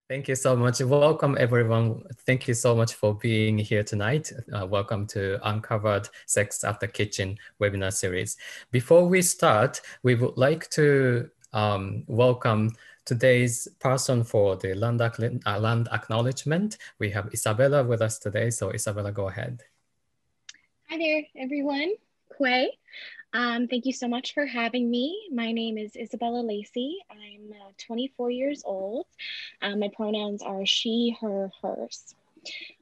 Thank you so much. Welcome, everyone. Thank you so much for being here tonight. Welcome to Uncovered Sex After Kitchen webinar series. Before we start, we would like to welcome today's person for the land acknowledgement. We have Isabella with us today. So Isabella, go ahead. Hi there, everyone. Quay. Thank you so much for having me. My name is Isabella Lacey. I'm 24 years old. My pronouns are she, her, hers.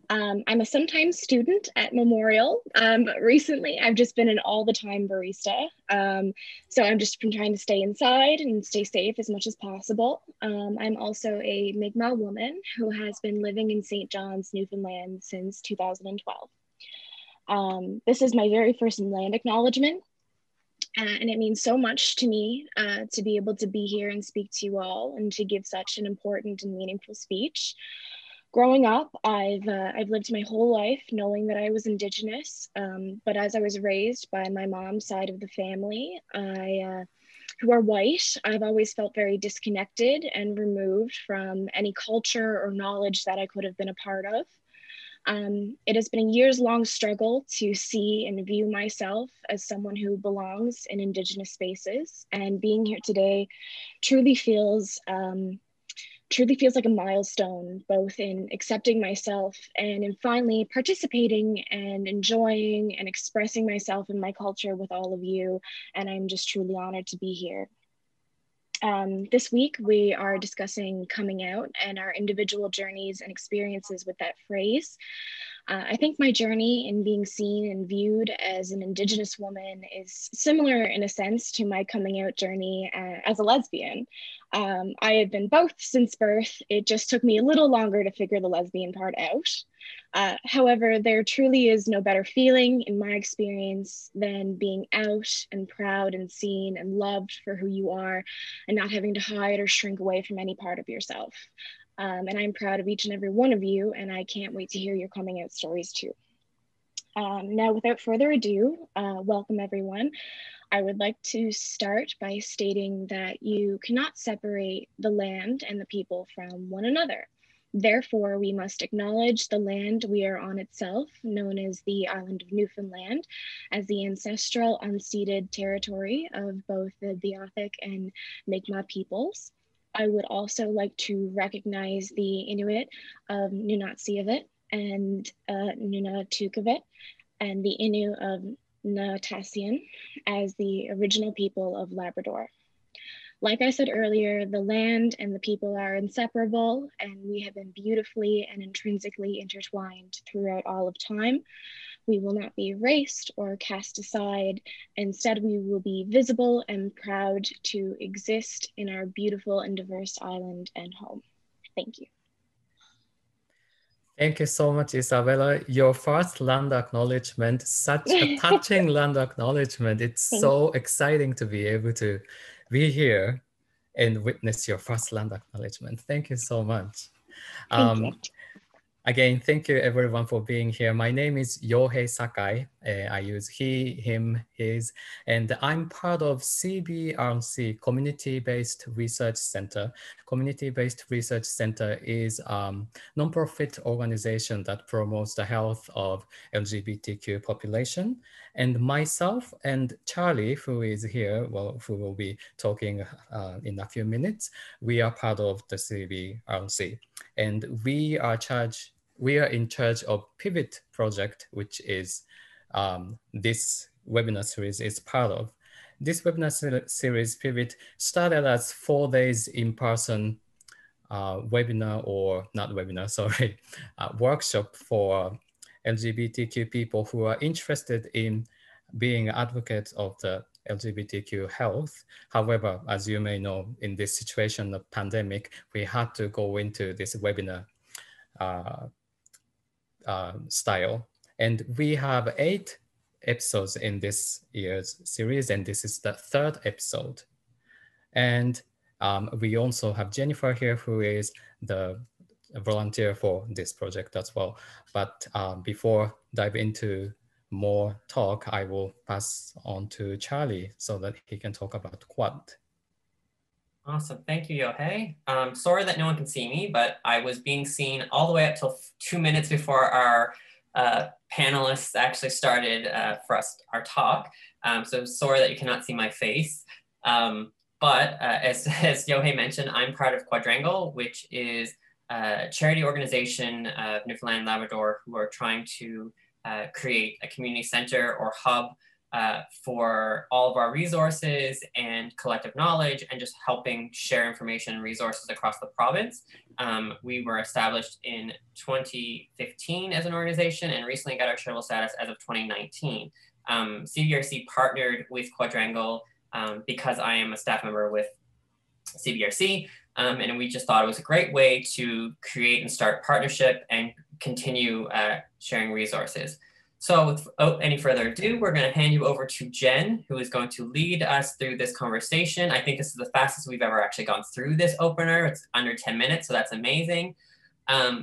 I'm a sometimes student at Memorial, but recently I've just been an all-the-time barista. So I've just been trying to stay inside and stay safe as much as possible. I'm also a Mi'kmaq woman who has been living in St. John's, Newfoundland since 2012. This is my very first land acknowledgement. And it means so much to me to be able to be here and speak to you all and to give such an important and meaningful speech. Growing up, I've lived my whole life knowing that I was Indigenous, but as I was raised by my mom's side of the family, who are white, I've always felt very disconnected and removed from any culture or knowledge that I could have been a part of. It has been a years-long struggle to see and view myself as someone who belongs in Indigenous spaces, and being here today truly feels like a milestone, both in accepting myself and in finally participating and enjoying and expressing myself and my culture with all of you. And I'm just truly honored to be here. This week, we are discussing coming out and our individual journeys and experiences with that phrase. I think my journey in being seen and viewed as an Indigenous woman is similar in a sense to my coming out journey as a lesbian. I have been both since birth. It just took me a little longer to figure the lesbian part out. However, there truly is no better feeling in my experience than being out and proud and seen and loved for who you are and not having to hide or shrink away from any part of yourself. And I'm proud of each and every one of you, and I can't wait to hear your coming out stories too. Now, without further ado, welcome everyone. I would like to start by stating that you cannot separate the land and the people from one another. Therefore, we must acknowledge the land we are on itself, known as the island of Newfoundland, as the ancestral unceded territory of both the Beothuk and Mi'kmaq peoples. I would also like to recognize the Inuit of Nunatsiavut and Nunatukavut and the Innu of Natassian as the original people of Labrador. Like I said earlier, the land and the people are inseparable, and we have been beautifully and intrinsically intertwined throughout all of time. We will not be erased or cast aside. Instead, we will be visible and proud to exist in our beautiful and diverse island and home. Thank you. Thank you so much, Isabella. Your first land acknowledgement, such a touching land acknowledgement. It's so exciting to be able to be here and witness your first land acknowledgement. Thank you so much. Thank you. Again, thank you everyone for being here. My name is Yohei Sakai. I use he, him, his, and I'm part of CBRC, Community-Based Research Center. Community-Based Research Center is a nonprofit organization that promotes the health of LGBTQ population. And myself and Charlie, who is here, well, who will be talking in a few minutes, we are part of the CBRC. And we are in charge of Pivot project, which is this webinar series is part of. This webinar series, Pivot, started as 4 days in-person webinar, or not webinar, sorry, workshop for LGBTQ people who are interested in being advocates of the LGBTQ health. However, as you may know, in this situation of pandemic, we had to go into this webinar style. And we have 8 episodes in this year's series, and this is the 3rd episode. And we also have Jennifer here, who is the volunteer for this project as well. But before dive into more talk, I will pass on to Charlie so that he can talk about Quad. Awesome. Thank you, Yohei. Sorry that no one can see me, but I was being seen all the way up till 2 minutes before our panelists actually started for us, our talk. So sorry that you cannot see my face. But as Yohei mentioned, I'm part of Quadrangle, which is a charity organization of Newfoundland and Labrador who are trying to create a community center or hub for all of our resources and collective knowledge and just helping share information and resources across the province. We were established in 2015 as an organization and recently got our charitable status as of 2019. CBRC partnered with Quadrangle because I am a staff member with CBRC, and we just thought it was a great way to create and start partnership and continue sharing resources. So without any further ado, we're going to hand you over to Jen, who is going to lead us through this conversation. I think this is the fastest we've ever actually gone through this opener. It's under 10 minutes, so that's amazing.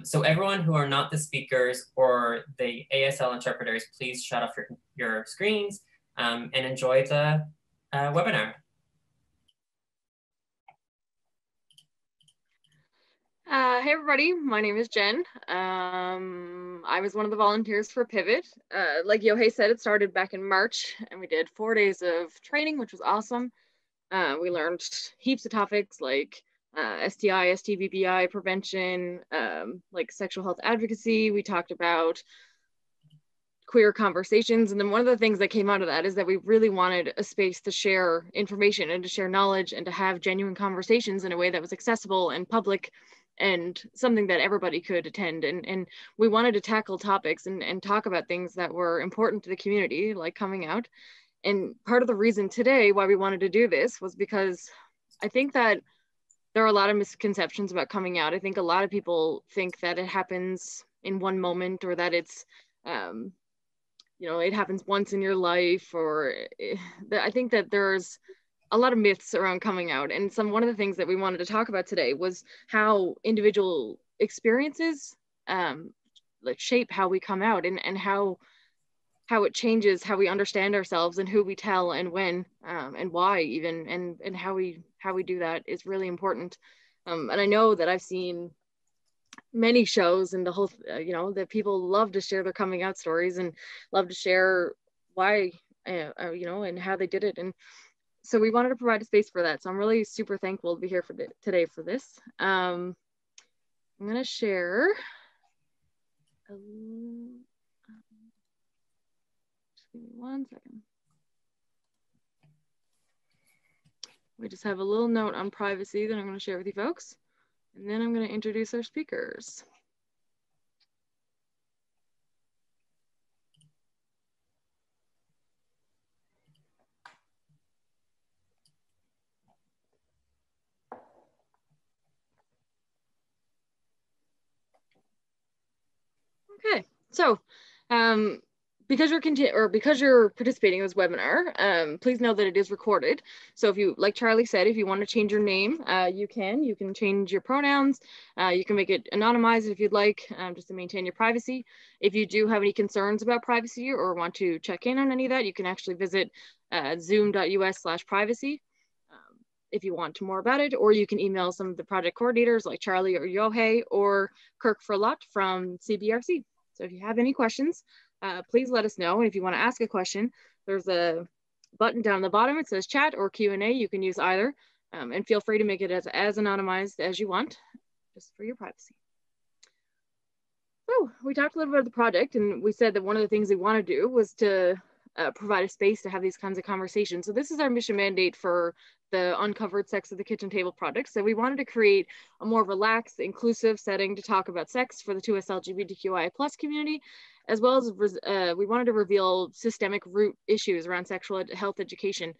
So everyone who are not the speakers or the ASL interpreters, please shut off your screens and enjoy the webinar. Hey everybody, my name is Jen. I was one of the volunteers for Pivot. Like Yohei said, it started back in March and we did 4 days of training, which was awesome. We learned heaps of topics like STI, STBBI prevention, like sexual health advocacy. We talked about queer conversations. And then one of the things that came out of that is that we really wanted a space to share information and to share knowledge and to have genuine conversations in a way that was accessible and public and something that everybody could attend. And we wanted to tackle topics and talk about things that were important to the community, like coming out. And part of the reason today why we wanted to do this was because I think that there are a lot of misconceptions about coming out. I think a lot of people think that it happens in one moment or that it's, you know, it happens once in your life, or I think that there's a lot of myths around coming out. And one of the things that we wanted to talk about today was how individual experiences like shape how we come out and how it changes how we understand ourselves and who we tell and when and why even, and how we do that is really important. And I know that I've seen many shows and the whole, you know, that people love to share their coming out stories and love to share why, you know, and how they did it. And so we wanted to provide a space for that. So I'm really super thankful to be here for today for this. I'm going to share. Just give me 1 second. We just have a little note on privacy that I'm going to share with you folks. And then I'm going to introduce our speakers. Okay, so because you're participating in this webinar, please know that it is recorded. So if you, like Charlie said, if you want to change your name, you can change your pronouns. You can make it anonymized if you'd like, just to maintain your privacy. If you do have any concerns about privacy or want to check in on any of that, you can actually visit zoom.us/privacy if you want more about it, or you can email some of the project coordinators like Charlie or Yohei or Kirk Furlot from CBRC. So if you have any questions, please let us know. And if you want to ask a question, there's a button down the bottom. It says chat or Q&A. You can use either. And feel free to make it as anonymized as you want, just for your privacy. So we talked a little bit about the project, and we said that one of the things we want to do was to provide a space to have these kinds of conversations. So this is our mission mandate for the Uncovered Sex at the Kitchen Table project. So we wanted to create a more relaxed, inclusive setting to talk about sex for the 2S LGBTQIA+ community, as well as we wanted to reveal systemic root issues around sexual health education.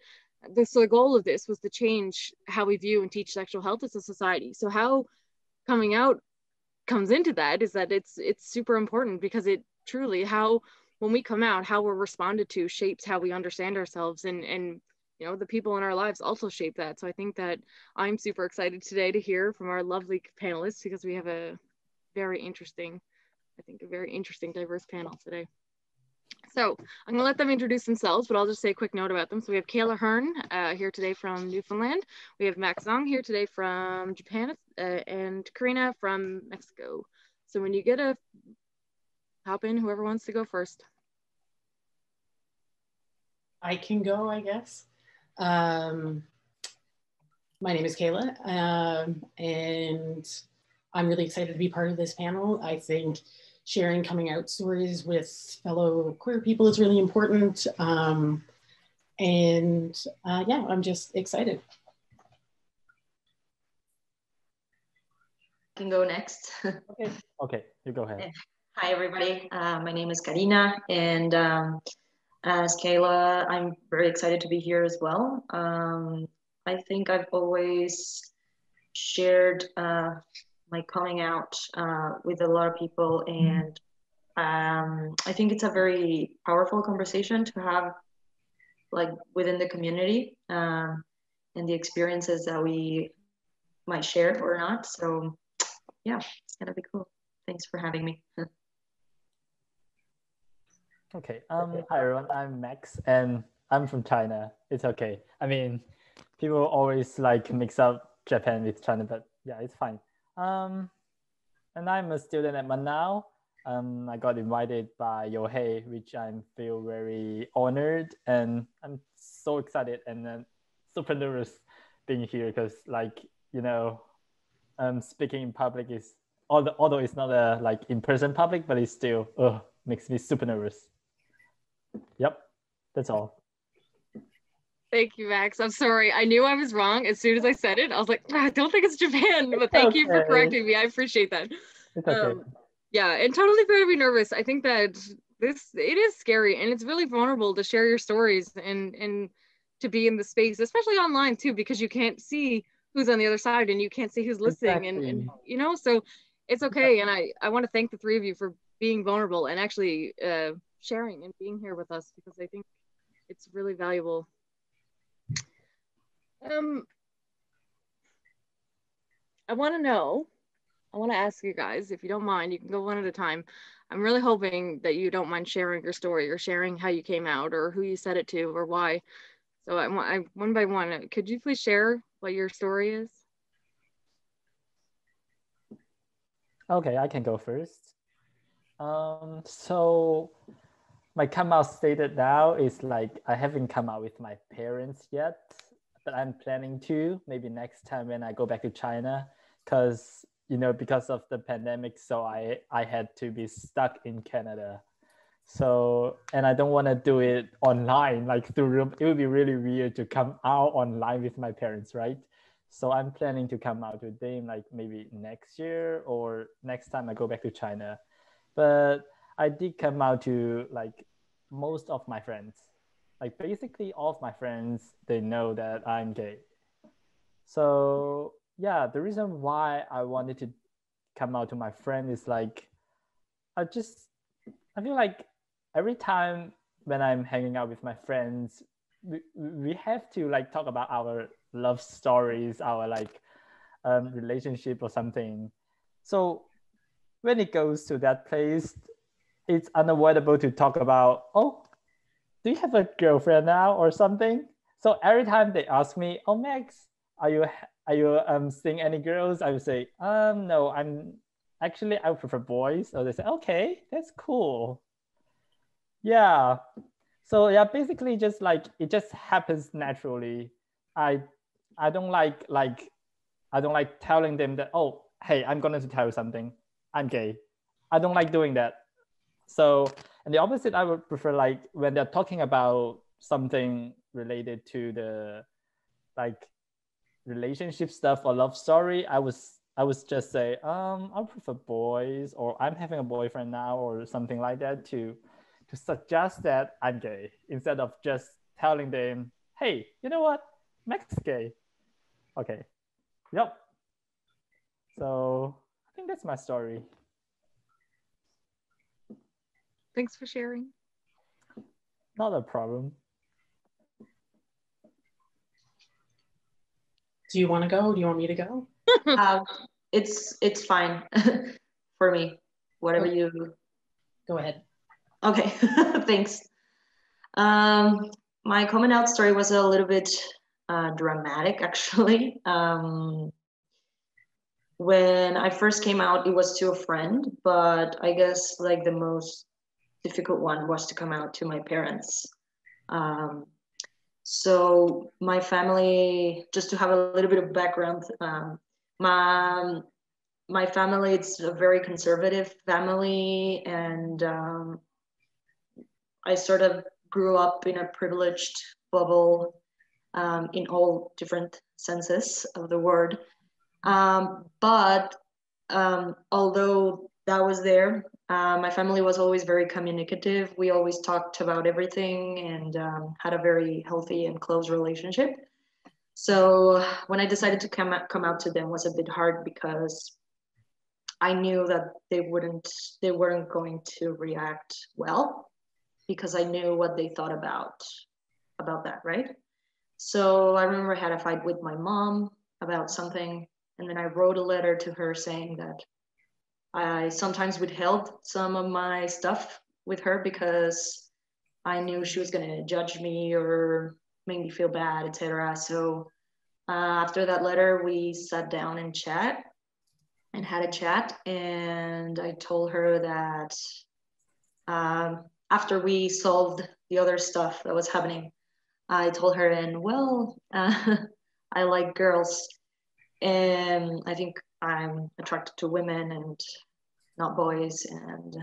So the goal of this was to change how we view and teach sexual health as a society. So how coming out comes into that is that it's super important, because it truly, when we come out, how we're responded to shapes how we understand ourselves, and you know, the people in our lives also shape that. So I think that I'm super excited today to hear from our lovely panelists, because we have a very interesting, diverse panel today. So I'm gonna let them introduce themselves, but I'll just say a quick note about them. So we have Kayla Hearn here today from Newfoundland. We have Max Zhong here today from Japan, and Karina from Mexico. So when you get a hop in, whoever wants to go first. I can go, I guess. My name is Kayla, and I'm really excited to be part of this panel. I think sharing coming out stories with fellow queer people is really important. Yeah, I'm just excited. I can go next. Okay, you go ahead. Hi, everybody. My name is Karina, and as Kayla, I'm very excited to be here as well. I think I've always shared my coming out with a lot of people, and I think it's a very powerful conversation to have, like, within the community, and the experiences that we might share or not. So yeah, it's gonna be cool. Thanks for having me. Okay. Hi everyone. I'm Max, and I'm from China. It's okay. I mean, people always like mix up Japan with China, but yeah, it's fine. And I'm a student at Manao. I got invited by Yohei, which I feel very honored, and I'm so excited and super nervous being here because, like, you know, speaking in public is although it's not a like in-person public, but it still makes me super nervous. Yep, that's all. Thank you, Max. I'm sorry. I knew I was wrong as soon as I said it. I was like, I don't think it's Japan, but thank you for correcting me. I appreciate that. It's okay. Yeah, and totally fair to be nervous. I think that it is scary, and it's really vulnerable to share your stories and to be in the space, especially online too, because you can't see who's on the other side and you can't see who's listening. Exactly. And you know, so it's okay. And I want to thank the three of you for being vulnerable and actually sharing and being here with us, because I think it's really valuable. I want to ask you guys, if you don't mind, you can go one at a time. I'm really hoping that you don't mind sharing your story or sharing how you came out or who you said it to or why. So I one by one, could you please share what your story is? Okay, I can go first. So my come out stated now is like I haven't come out with my parents yet, but I'm planning to maybe next time when I go back to China, because because of the pandemic, so I had to be stuck in Canada. So, and I don't want to do it online, like through, it would be really weird to come out online with my parents, right? So I'm planning to come out with them like maybe next year or next time I go back to China. But I did come out to like most of my friends, like basically all of my friends, they know that I'm gay. So yeah, the reason why I wanted to come out to my friend is like, I feel like every time when I'm hanging out with my friends, we have to like talk about our love stories, our like relationship or something. So when it goes to that place, it's unavoidable to talk about, oh, do you have a girlfriend now or something? So every time they ask me, oh, Max, are you seeing any girls? I would say, no, I prefer boys. So they say, okay, that's cool. Yeah. So yeah, basically just like, it just happens naturally. I don't like telling them that, oh, hey, I'm going to tell you something. I'm gay. I don't like doing that. So, and the opposite, I would prefer like when they're talking about something related to the like relationship stuff or love story, I was just say, I prefer boys, or I'm having a boyfriend now, or something like that, to suggest that I'm gay, instead of just telling them, hey, you know what, Max is gay. Okay. Yep. So I think that's my story. Thanks for sharing. Not a problem. Do you want to go? Do you want me to go? It's fine for me. Whatever Okay. you go ahead. Okay, thanks. My coming out story was a little bit dramatic, actually. When I first came out, it was to a friend, but I guess like the most difficult one was to come out to my parents. So my family, just to have a little bit of background, my family, it's a very conservative family, and I sort of grew up in a privileged bubble in all different senses of the word. But although that was there, my family was always very communicative. We always talked about everything and had a very healthy and close relationship. So when I decided to come out to them was a bit hard because I knew that they weren't going to react well, because I knew what they thought about that, right? So I remember I had a fight with my mom about something, and then I wrote a letter to her saying that I sometimes withheld some of my stuff with her because I knew she was going to judge me or make me feel bad, etc. So after that letter, we sat down and had a chat, and I told her that after we solved the other stuff that was happening, I told her, and well, I like girls, and I think I'm attracted to women and not boys. And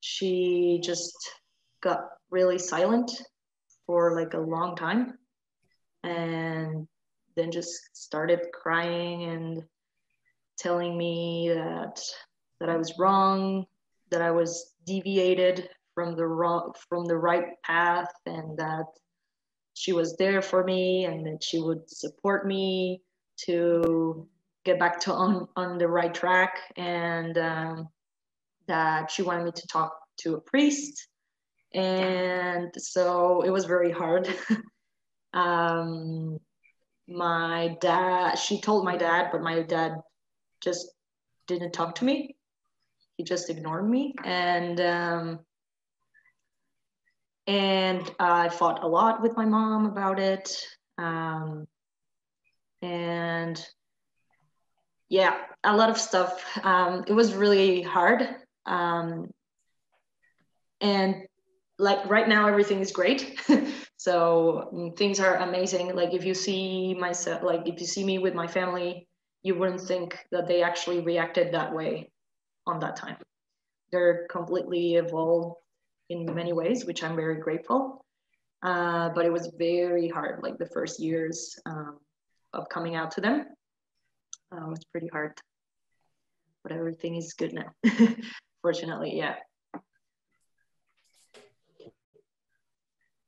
she just got really silent for like a long time, and then just started crying and telling me that I was wrong, that I was deviated from the right path, and that she was there for me and that she would support me to get back to on the right track, and that she wanted me to talk to a priest. And so it was very hard. She told my dad, but my dad just didn't talk to me. He just ignored me. And I fought a lot with my mom about it. And yeah, a lot of stuff. It was really hard. And like right now, everything is great. So things are amazing. Like if you see me with my family, you wouldn't think that they actually reacted that way on that time. They're completely evolved in many ways, which I'm very grateful. But it was very hard, like the first years of coming out to them. It was pretty hard, but everything is good now. Fortunately, yeah.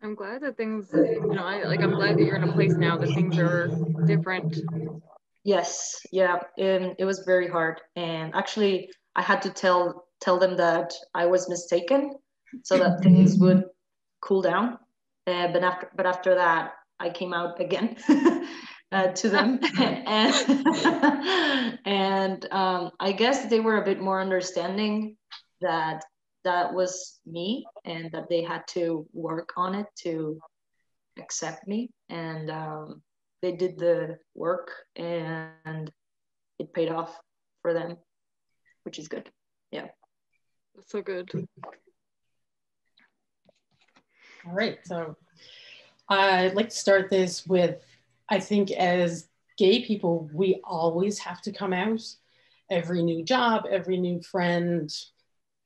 I'm glad that things, I'm glad that you're in a place now that things are different. Yes, yeah, it was very hard. And actually, I had to tell them that I was mistaken so that things would cool down. But after that, I came out again to them. And I guess they were a bit more understanding that was me and that they had to work on it to accept me. And they did the work and it paid off for them, which is good. Yeah. That's so good. All right, so I'd like to start this with, I think as gay people, we always have to come out. Every new job, every new friend,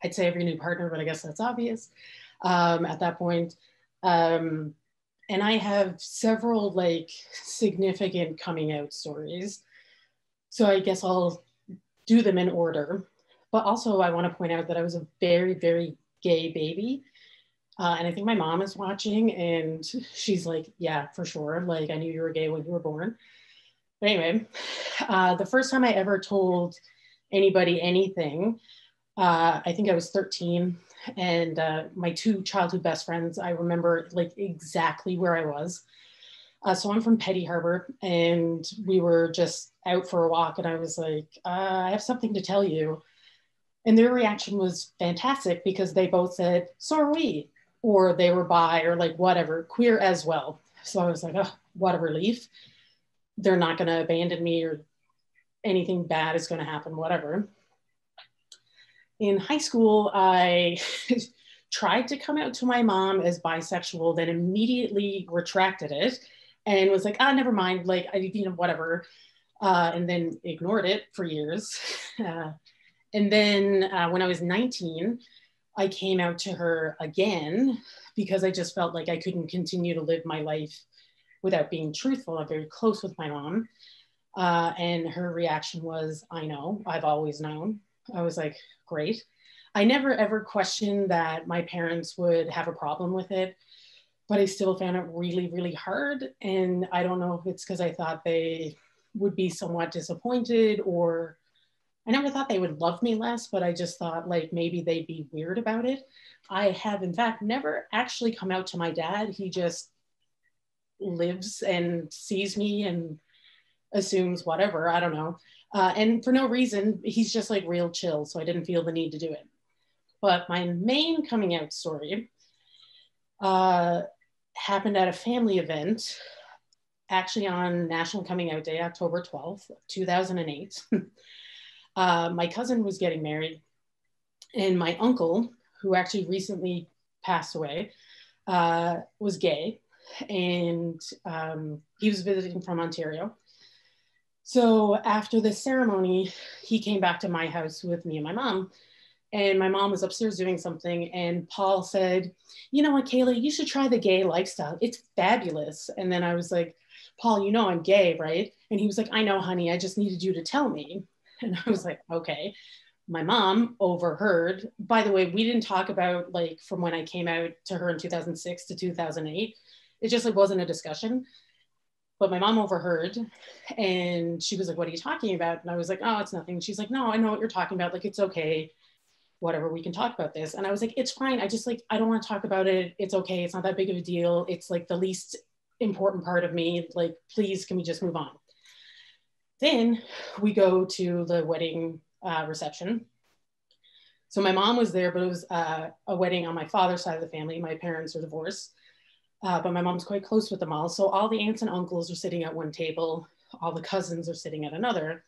I'd say every new partner, but I guess that's obvious at that point. And I have several like significant coming out stories. So I guess I'll do them in order. But also I want to point out that I was a very, very gay baby. And I think my mom is watching and she's like, yeah, for sure. Like I knew you were gay when you were born. But anyway, the first time I ever told anybody anything, I think I was 13, and my two childhood best friends, I remember like exactly where I was. So I'm from Petty Harbor, and we were just out for a walk, and I was like, I have something to tell you. And their reaction was fantastic because they both said, so are we, or they were bi or like whatever, queer as well. So I was like, oh, what a relief. They're not going to abandon me or anything bad is going to happen, whatever. In high school, I tried to come out to my mom as bisexual, then immediately retracted it and was like, never mind, like, whatever. And then ignored it for years. And then when I was 19, I came out to her again because I just felt like I couldn't continue to live my life without being truthful. I'm very close with my mom. And her reaction was, I know, I've always known. I was like, great. I never ever questioned that my parents would have a problem with it, but I still found it really, really hard. And I don't know if it's because I thought they would be somewhat disappointed, or I never thought they would love me less, but I just thought like maybe they'd be weird about it. I have in fact never actually come out to my dad. He just lives and sees me and assumes whatever, I don't know. And for no reason, he's just like real chill. So I didn't feel the need to do it. But my main coming out story happened at a family event, actually on National Coming Out Day, October 12th, 2008. My cousin was getting married, and my uncle, who actually recently passed away, was gay, and he was visiting from Ontario. So after the ceremony, he came back to my house with me and my mom, and my mom was upstairs doing something, and Paul said, you know what, Kayla, you should try the gay lifestyle. It's fabulous. And then I was like, Paul, you know I'm gay, right? And he was like, I know, honey, I just needed you to tell me. And I was like, okay. My mom overheard. By the way, we didn't talk about like from when I came out to her in 2006 to 2008. It just like wasn't a discussion. But my mom overheard, and she was like, what are you talking about? And I was like, oh, it's nothing. She's like, no, I know what you're talking about. Like, it's okay. Whatever, we can talk about this. And I was like, it's fine. I just like, I don't want to talk about it. It's okay. It's not that big of a deal. It's like the least important part of me. Like, please, can we just move on? Then we go to the wedding reception. So my mom was there, but it was a wedding on my father's side of the family. My parents are divorced, but my mom's quite close with them all. So all the aunts and uncles are sitting at one table. All the cousins are sitting at another.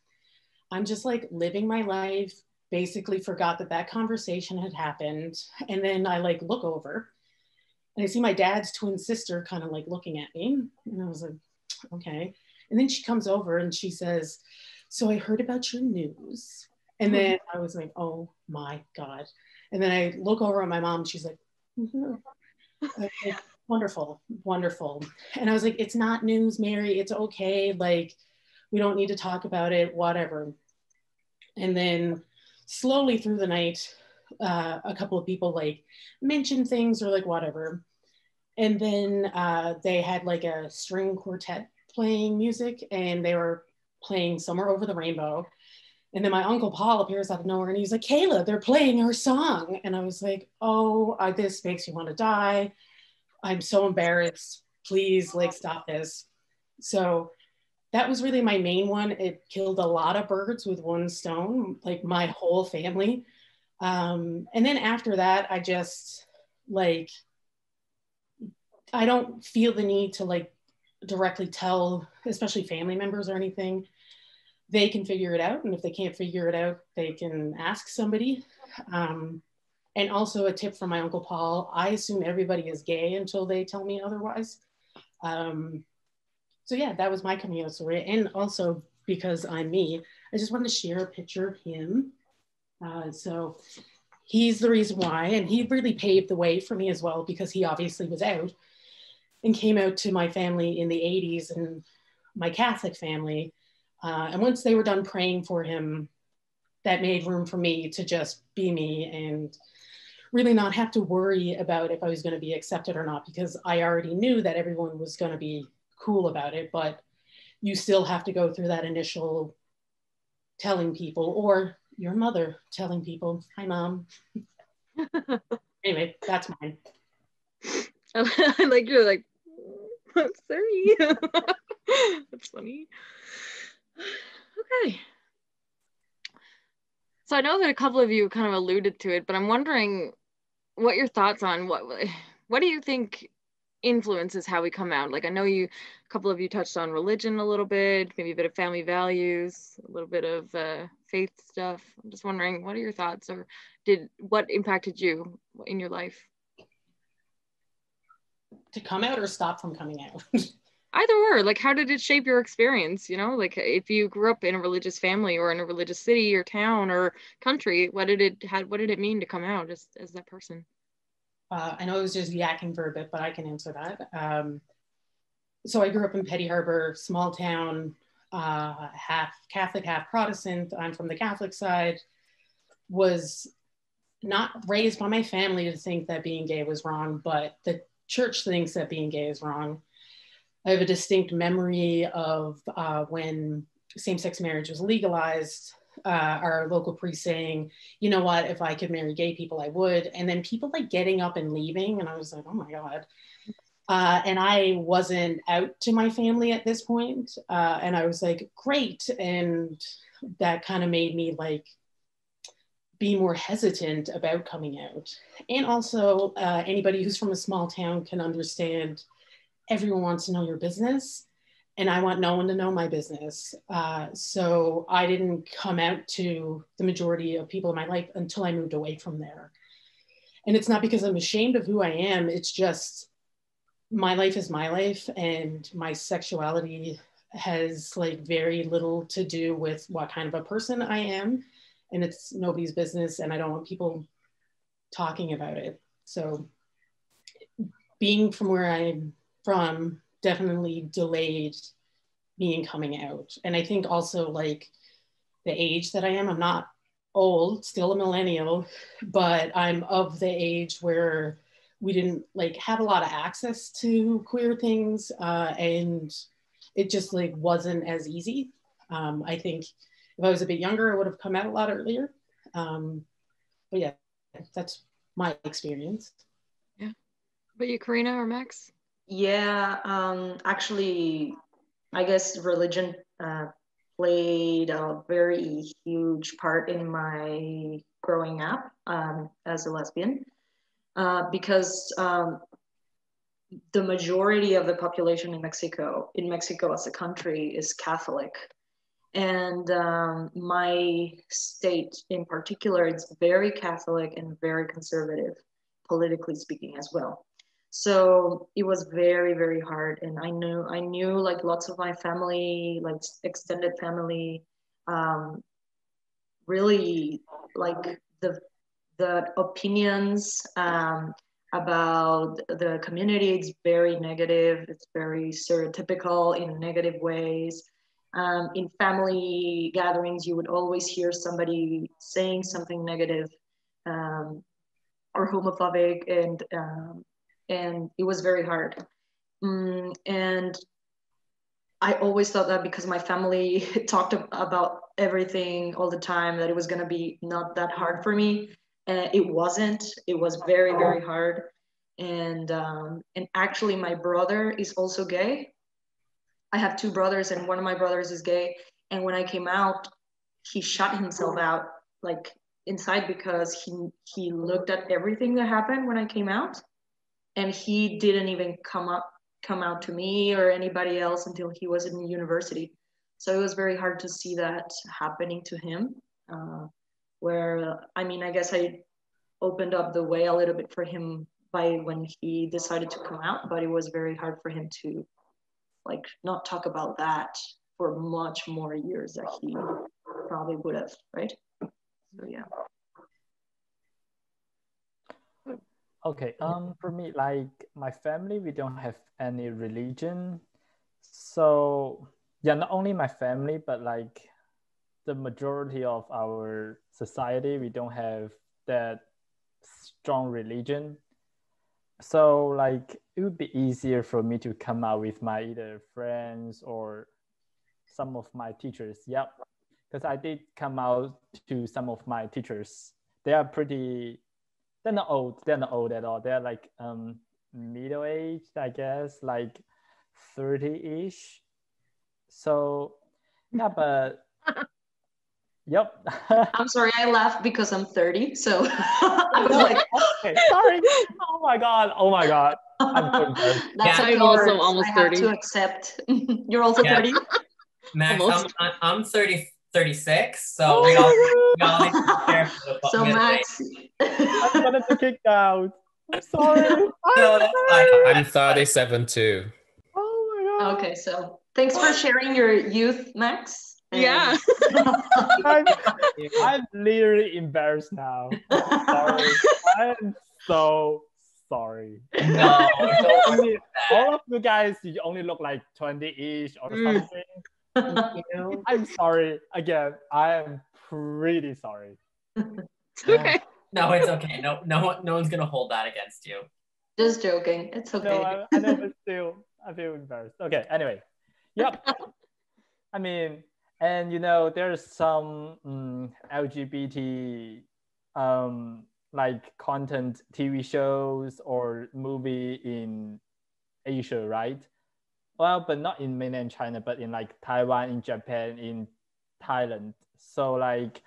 I'm just like living my life, basically forgot that that conversation had happened. And then I like look over and I see my dad's twin sister kind of like looking at me. And I was like, okay. And then she comes over and she says, so I heard about your news. And then I was like, oh my God. And then I look over at my mom. She's like, like, wonderful, wonderful. And I was like, it's not news, Mary. It's okay. Like, we don't need to talk about it, whatever. And then slowly through the night, a couple of people like mentioned things or like whatever. And then they had like a string quartet playing music, and they were playing Somewhere Over the Rainbow. And then my uncle Paul appears out of nowhere and he's like, Kayla, they're playing our song. And I was like, oh, this makes me want to die. I'm so embarrassed. Please, like, stop this. So that was really my main one. It killed a lot of birds with one stone, like my whole family. And then after that, I just like, I don't feel the need to like directly tell, especially family members or anything. They can figure it out. And if they can't figure it out, they can ask somebody. And also a tip from my Uncle Paul, I assume everybody is gay until they tell me otherwise. So yeah, that was my coming out story. And also because I'm me, I just wanted to share a picture of him. So he's the reason why, and he really paved the way for me as well, because he obviously was out and came out to my family in the 80s and my Catholic family. And once they were done praying for him, that made room for me to just be me and really not have to worry about if I was going to be accepted or not, because I already knew that everyone was going to be cool about it, but you still have to go through that initial telling people, or your mother telling people, hi mom. Anyway, that's mine. I like you're like, I'm sorry. That's funny. Okay. So I know that a couple of you kind of alluded to it, but I'm wondering what your thoughts on what do you think influences how we come out? Like I know a couple of you touched on religion a little bit, maybe a bit of family values, a little bit of faith stuff. I'm just wondering, what are your thoughts, or what impacted you in your life? To come out or stop from coming out? Either or, like how did it shape your experience? You know, like if you grew up in a religious family or in a religious city or town or country, what did it mean to come out as that person? I know I was just yakking for a bit, but I can answer that. So I grew up in Petty Harbor, small town, half Catholic, half Protestant. I'm from the Catholic side. Was not raised by my family to think that being gay was wrong, but the church thinks that being gay is wrong. I have a distinct memory of when same-sex marriage was legalized, our local priest saying, you know what, if I could marry gay people, I would. And then people like getting up and leaving. And I was like, oh my God. And I wasn't out to my family at this point. And I was like, great. And that kind of made me like be more hesitant about coming out. And also anybody who's from a small town can understand everyone wants to know your business, and I want no one to know my business. So I didn't come out to the majority of people in my life until I moved away from there. And it's not because I'm ashamed of who I am, it's just my life is my life, and my sexuality has like very little to do with what kind of a person I am, and it's nobody's business, and I don't want people talking about it. So being from where I'm from definitely delayed being coming out. And I think also like the age that I am, I'm not old, still a millennial, but I'm of the age where we didn't like have a lot of access to queer things, and it just like wasn't as easy. I think if I was a bit younger, I would have come out a lot earlier. But yeah, that's my experience. Yeah. But you, Karina or Max? Yeah, actually, I guess religion played a very huge part in my growing up as a lesbian, because the majority of the population in Mexico as a country is Catholic. And my state in particular, it's very Catholic and very conservative, politically speaking as well. So it was very, very hard. And I knew like lots of my family, like extended family, really like the opinions about the community, it's very negative. It's very stereotypical in negative ways. In family gatherings, you would always hear somebody saying something negative or homophobic, and it was very hard. And I always thought that because my family talked about everything all the time, that it was going to be not that hard for me. It wasn't. It was very, very hard. And actually, my brother is also gay. I have two brothers, and one of my brothers is gay. And when I came out, he shut himself out like inside, because he looked at everything that happened when I came out, and he didn't even come out to me or anybody else until he was in university. So it was very hard to see that happening to him. Where I guess I opened up the way a little bit for him by when he decided to come out, but it was very hard for him to like not talk about that for much more years that he probably would have, right? So yeah. Okay, for me, like my family, we don't have any religion. So yeah, not only my family, but like the majority of our society, we don't have that strong religion. So like it would be easier for me to come out with my either friends or some of my teachers. Yep, because I did come out to some of my teachers. They are pretty, they're not old at all. They're like middle-aged, I guess, like 30-ish. So yeah, but Yep. I'm sorry, I laughed because I'm 30. So I was like, okay, sorry. Oh my God. Oh my God. I'm so embarrassed. that's Yeah. a I'm also part almost I have 30. to accept. You're also Yeah. 30? Max, Almost. I'm 36, so we all need to be careful So with Max, I'm gonna be kicked out. I'm sorry. No, that's fine. I'm 37 too. Oh my God. okay, so thanks for sharing your youth, Max. Yeah. I'm literally embarrassed now. I'm sorry. I'm so sorry. No, don't worry. All of you guys, you only look like 20-ish or something. I'm sorry. Again, I am pretty sorry. It's okay. No, it's okay. No one's gonna hold that against you. Just joking. It's okay. No, I know, but still, I feel embarrassed. Okay, anyway. Yep. I mean, and there's some LGBT like content TV shows or movie in Asia, right? Well, but not in mainland China, but in like Taiwan, in Japan, in Thailand. So like,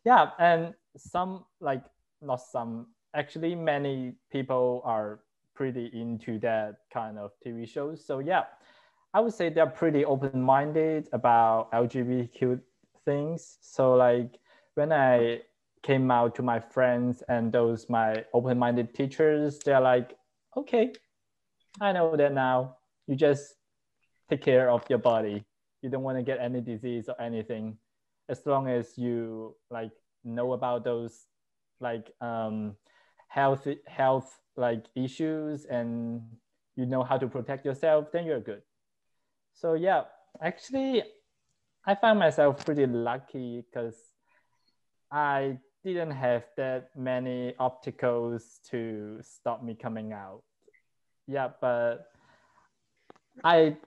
yeah, and some like not some, actually many people are pretty into that kind of TV shows. So yeah, I would say they're pretty open-minded about LGBTQ things. So like when I came out to my friends and those my open-minded teachers, they're like, okay, I know that now. You just take care of your body. You don't want to get any disease or anything, as long as you like know about those like health like issues, and you know how to protect yourself, then you're good. So yeah, actually I found myself pretty lucky because I didn't have that many obstacles to stop me coming out. Yeah, but I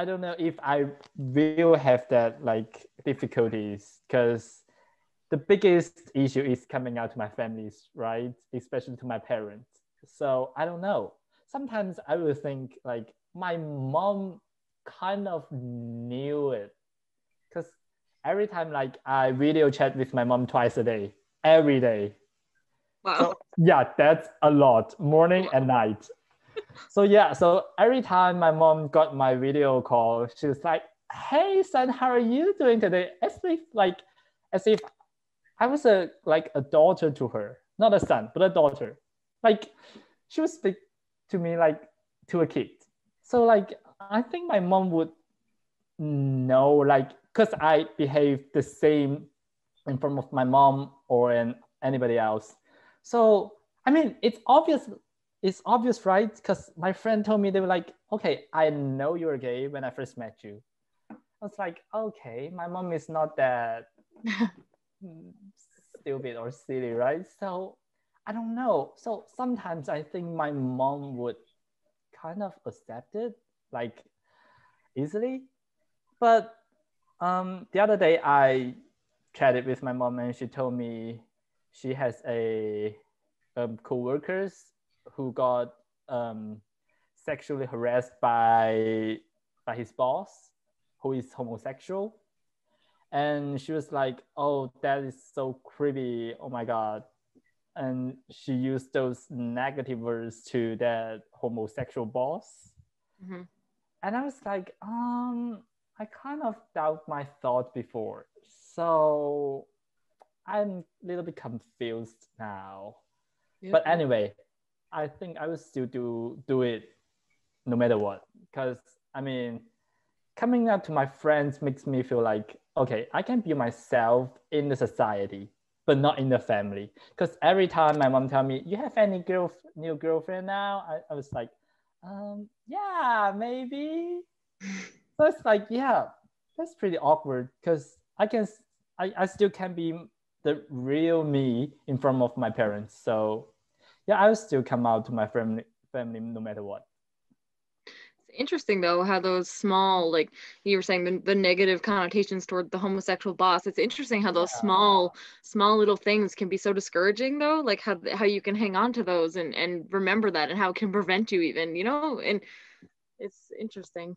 don't know if I will have that like difficulties, because the biggest issue is coming out to my families, right? Especially to my parents. So I don't know. Sometimes I will think like my mom kind of knew it, because every time like I video chat with my mom twice a day, every day. Wow. So yeah, that's a lot, morning and night. So yeah, so every time my mom got my video call, she was like, "Hey son, how are you doing today?" As if I was a daughter to her, not a son, but a daughter. Like she would speak to me like to a kid. So like I think my mom would know, like, because I behave the same in front of my mom or anybody else. So I mean, it's obvious, right? Because my friend told me, they were like, okay, I know you're gay when I first met you. I was like, okay, my mom is not that stupid or silly, right? So I don't know. So sometimes I think my mom would kind of accept it like easily. But the other day I chatted with my mom and she told me she has a co-workers who got sexually harassed by his boss, who is homosexual. And she was like, oh, that is so creepy, oh my God. And she used those negative words to that homosexual boss. Mm-hmm. And I was like, I kind of doubt my thought before. So I'm a little bit confused now. Yep. But anyway, I think I will still do it no matter what. Because I mean, coming out to my friends makes me feel like, okay, I can be myself in the society, but not in the family. Because every time my mom tell me, you have any new girlfriend now? I was like, yeah, maybe. So it's like, yeah, that's pretty awkward, because I still can be the real me in front of my parents. So yeah, I will still come out to my family no matter what. It's interesting though how those small, like you were saying, the negative connotations toward the homosexual boss. It's interesting how those small little things can be so discouraging though, like how you can hang on to those and remember that, and how it can prevent you even, and it's interesting.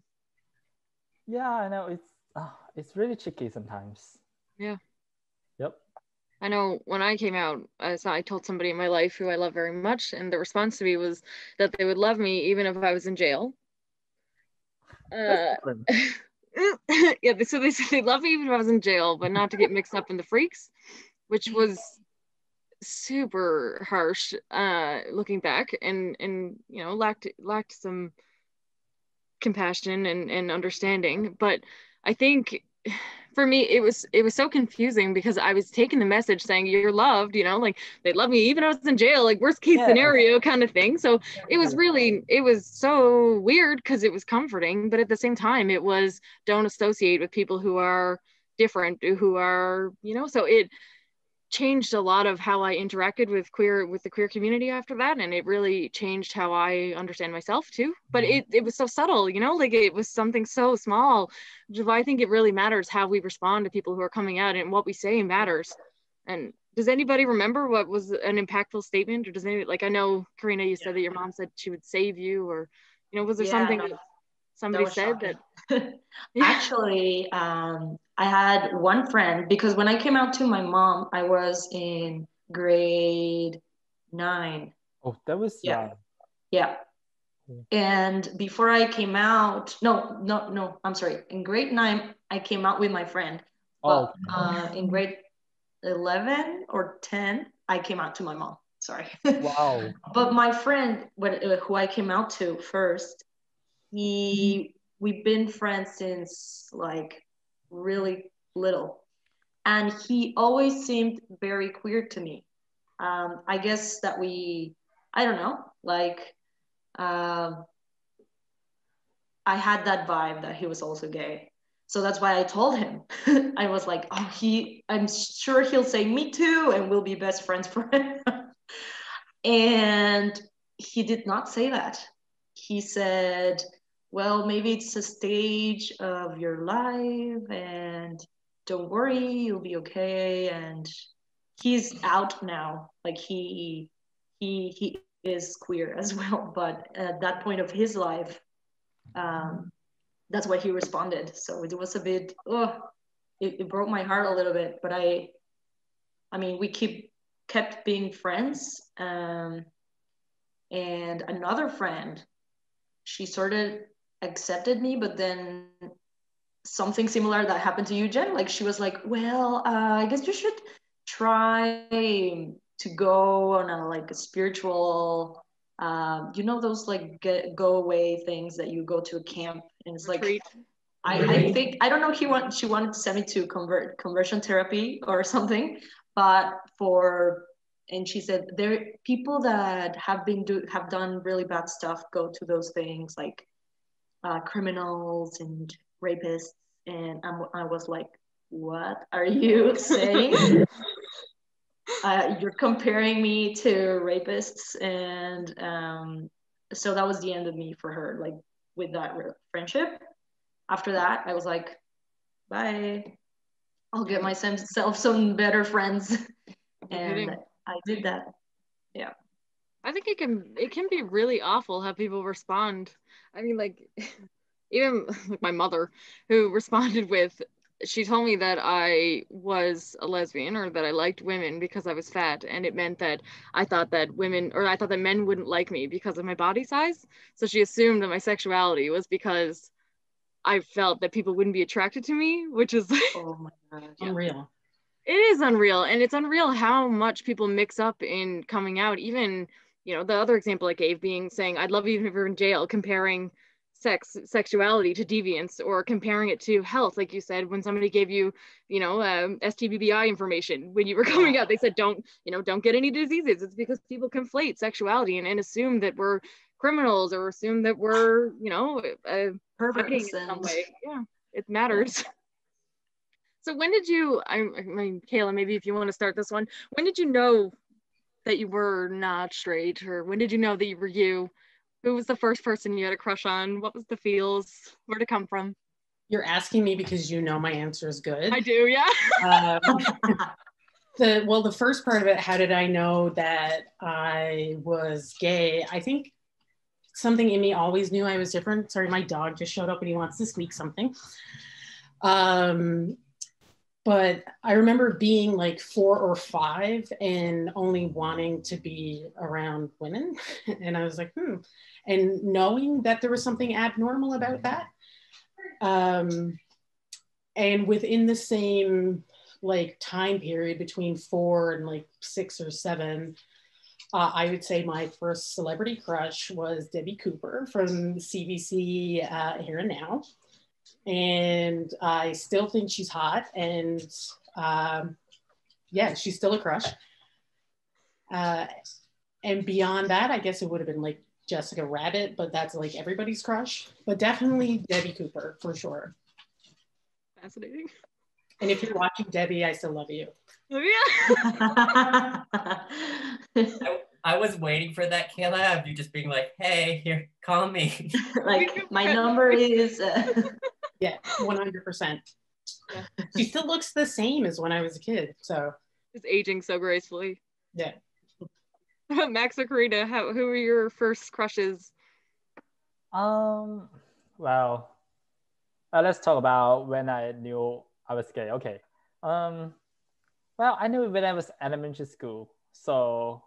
Yeah, I know, it's really tricky sometimes. Yeah. I know when I came out, so I told somebody in my life who I love very much, and the response to me was that they would love me even if I was in jail. Yeah, so they said they'd love me even if I was in jail, but not to get mixed up in the freaks, which was super harsh looking back, and you know, lacked some compassion and understanding. But I think for me it was so confusing, because I was taking the message saying you're loved, you know, like they love me even if I was in jail, like worst case scenario kind of thing. So it was so weird, because it was comforting, but at the same time it was, don't associate with people who are different, who are, you know. So it changed a lot of how I interacted with the queer community after that, and it really changed how I understand myself too. But it was so subtle, you know, like it was something so small, which is why I think it really matters how we respond to people who are coming out, and what we say matters. And does anybody remember what was an impactful statement? Or does anybody, like, I know Karina, you said that your mom said she would save you, or, you know, was there something that somebody said shocking. That actually, I had one friend, because when I came out to my mom, I was in grade 9. Oh, that was young. Yeah. And before I came out, no, I'm sorry. In grade 9, I came out with my friend. But in grade 11 or 10, I came out to my mom. Sorry. Wow. But my friend, who I came out to first, we've been friends since like really little, and he always seemed very queer to me. I guess that I don't know, like I had that vibe that he was also gay, so that's why I told him. I was like, oh, I'm sure he'll say me too, and we'll be best friends forever. And he did not say that. He said, well, maybe it's a stage of your life, and don't worry, you'll be okay. And he's out now. Like he is queer as well, but at that point of his life, that's what he responded. So it was a bit, it broke my heart a little bit. But I mean, we kept being friends. And another friend, she sort of accepted me, but then something similar that happened to you, Jen. Like she was like, well, I guess you should try to go on a spiritual, you know, those like go away things that you go to a camp, and it's retreat. Like, I think, I don't know, she wanted to send me to conversion therapy or something, but and she said there people that have done really bad stuff go to those things, like criminals and rapists. And I was like, what are you saying? You're comparing me to rapists. And so that was the end of me for her, like with that friendship. After that, I was like, bye, I'll get myself some better friends. And I did that. Yeah. I think it can be really awful how people respond. I mean, like, even like my mother, who responded with, she told me that I was a lesbian, or that I liked women because I was fat, and it meant that I thought that men wouldn't like me because of my body size. So she assumed that my sexuality was because I felt that people wouldn't be attracted to me, which is like, oh my God, unreal. It is unreal. And it's unreal how much people mix up in coming out. Even, you know, the other example I gave being saying, I'd love you even if you're in jail, comparing sexuality to deviance, or comparing it to health. Like you said, when somebody gave you, you know, STBBI information when you were coming out, they said, don't get any diseases. It's because people conflate sexuality and assume that we're criminals, or assume that we're, you know, perverts in some way. Yeah, it matters. Yeah. So when did you, I mean, Kayla, maybe if you want to start this one, when did you know that you were not straight, or when did you know that you were you? Who was the first person you had a crush on? What was the feels? Where'd it come from? You're asking me because you know my answer is good. I do, yeah. The first part of it, how did I know that I was gay? I think something in me always knew I was different. Sorry, my dog just showed up and he wants to squeak something. But I remember being like 4 or 5 and only wanting to be around women. And I was like, and knowing that there was something abnormal about that. And within the same like time period between 4 and like 6 or 7, I would say my first celebrity crush was Debbie Cooper from CBC Here and Now. And I still think she's hot, and yeah, she's still a crush. And beyond that, I guess it would have been like Jessica Rabbit, but that's like everybody's crush. But definitely Debbie Cooper for sure. Fascinating. And if you're watching, Debbie, I still love you. Oh, yeah. I was waiting for that, Kayla, of you just being like, hey, here, call me. Like, my number is... Yeah, 100%. Yeah. She still looks the same as when I was a kid, so. It's aging so gracefully. Yeah. Max or Karina, who were your first crushes? Well, let's talk about when I knew I was gay. Okay. Well, I knew when I was elementary school. So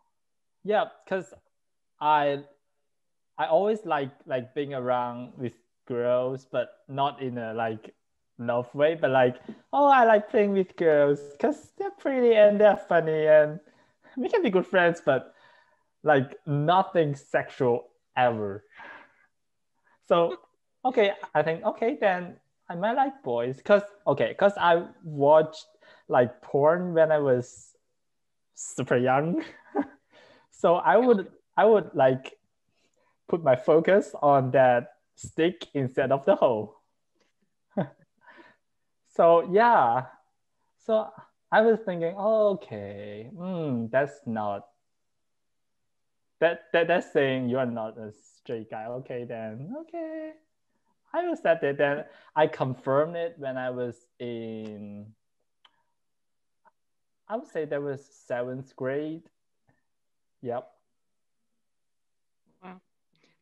yeah, because I always like being around with girls, but not in a like love way, but like, oh, I like playing with girls because they're pretty and they're funny and we can be good friends, but like nothing sexual ever. So okay, I think okay, then I might like boys because I watched like porn when I was super young. So I would like put my focus on that stick instead of the hole. So yeah, so I was thinking, oh, okay, that's not that's saying you are not a straight guy. Okay, then okay, I accept it. Then I confirmed it when I was in, I would say that was 7th grade. Yep. Wow.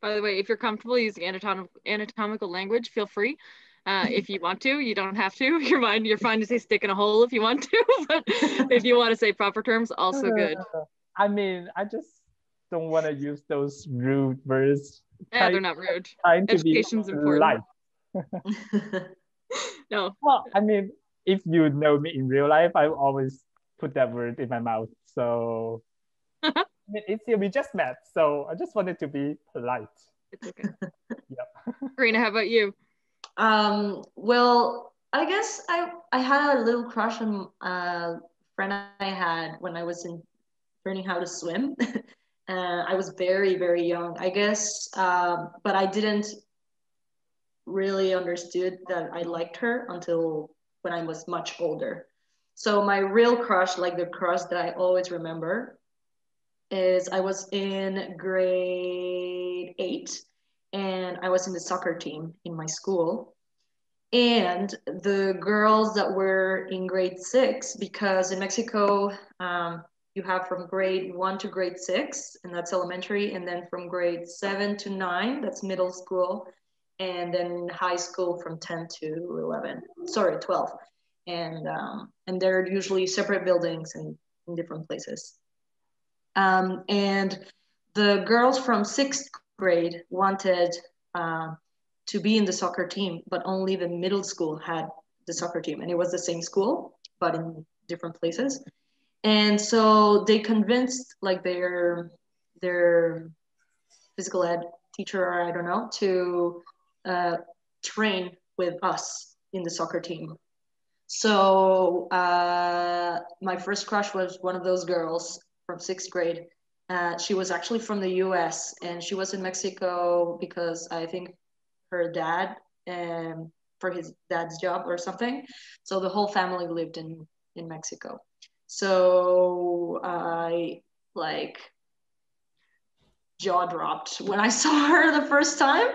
By the way, if you're comfortable using anatomical language, feel free. If you want to, you don't have to. You're fine to say stick in a hole if you want to, but if you want to say proper terms, also good. I mean, I just don't want to use those rude words. Yeah, they're not rude. Education's important. No. Well, I mean, if you know me in real life, I always put that word in my mouth. So we just met. So I just wanted to be polite. It's okay. Yep. Karina, how about you? Well, I guess I had a little crush on a friend I had when I was learning how to swim. I was very, very young, I guess, but I didn't really understood that I liked her until when I was much older. So my real crush, like the crush that I always remember, is I was in grade 8 and I was in the soccer team in my school. And the girls that were in grade 6, because in Mexico, you have from grade 1 to grade 6, and that's elementary, and then from grade 7 to 9, that's middle school, and then high school from 10 to 12. And they're usually separate buildings and in different places. And the girls from 6th grade wanted to be in the soccer team, but only the middle school had the soccer team, and it was the same school, but in different places. And so they convinced like their physical ed teacher, or I don't know, to train with us in the soccer team. So my first crush was one of those girls from 6th grade. She was actually from the US, and she was in Mexico because I think her dad, for his dad's job or something. So the whole family lived in Mexico. So I like jaw dropped when I saw her the first time.